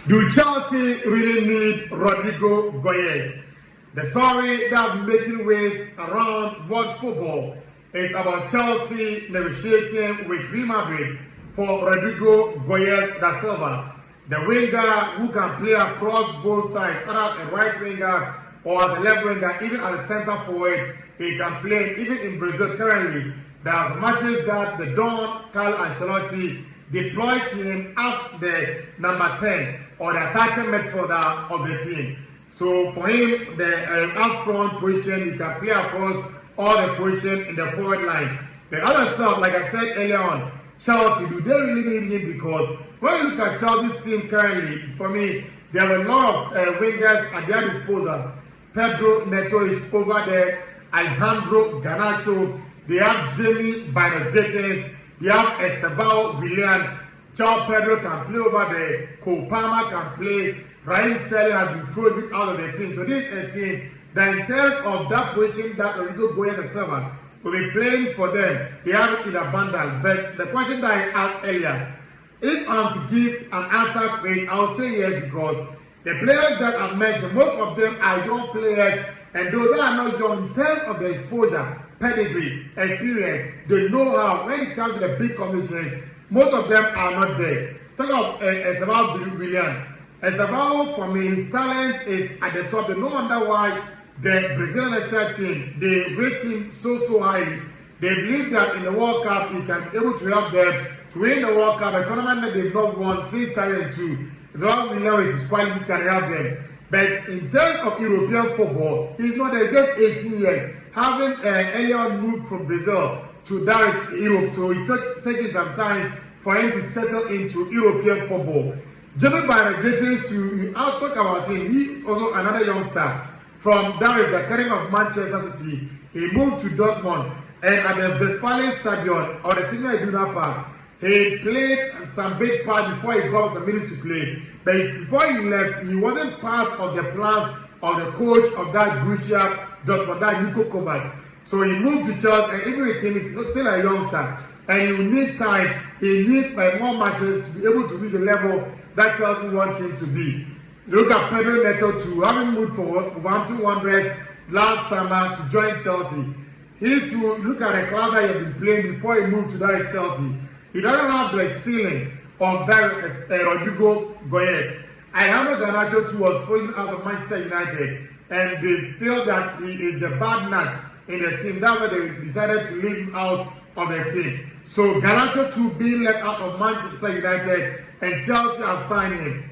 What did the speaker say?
Do Chelsea really need Rodrygo Goyes? The story that is making waves around world football is about Chelsea negotiating with Real Madrid for Rodrygo Goyes da Silva, the winger who can play across both sides, either as a right winger or as a left winger, even as a centre forward. He can play. Even in Brazil currently, there's matches that the Don Carlo Ancelotti deploys him as the number 10 or the attacking midfielder of the team. So for him, the up front position, he can play across all the position in the forward line. The other stuff, like I said earlier on, Chelsea, do they really need him? Because when you look at Chelsea's team currently, for me, there are a lot of wingers at their disposal. Pedro Neto is over there, Alejandro Garnacho, they have Jamie Binogates, they have Esteban Willian, João Pedro can play over there, Cole Palmer can play, Raheem Sterling has been frozen out of the team. So this is a team that in terms of that position that Rodrygo Goyes da Silva will be playing for them, they have it in abundance. But the question that I asked earlier, if I'm to give an answer to it, I'll say yes, because the players that I've mentioned, most of them are young players, and those that are not young, in terms of the exposure, pedigree, experience, the know-how, when it comes to the big competitions, most of them are not there. Talk of Esteban Willian. Esteban, for me, his talent is at the top. No wonder why the Brazilian national team, they rate him so highly. They believe that in the World Cup, he can be able to help them to win the World Cup, a tournament that they've not won since 2002. Esteban Willian with his qualities can help them. But in terms of European football, he's not there, just 18 years. Having earlier on moved from Brazil to that Europe, so it took taking some time for him to settle into European football. Jamie Binogates, I'll talk about him. He's also another youngster from the academy of Manchester City. He moved to Dortmund, and at the Westfalen Stadion or the Signal Iduna Park, he played some big part before he got some minutes to play. But before he left, he wasn't part of the plans of the coach of that Borussia Dortmund, that Niko Kovac. So he moved to Chelsea, and even with him, he's still a youngster. And he will need time. He needs more matches to be able to reach the level that Chelsea wants him to be. Look at Pedro Neto too, having moved from Wolverhampton Wanderers last summer to join Chelsea. He too, look at the club that he had been playing before he moved to that Chelsea. He doesn't have the ceiling of that Rodrygo Goyes. Alejandro Garnacho too was frozen out of Manchester United, and they feel that he is the bad nut in the team. That's why they decided to leave him out of the team. So Garnacho too being left out of Manchester United, and Chelsea have signed him.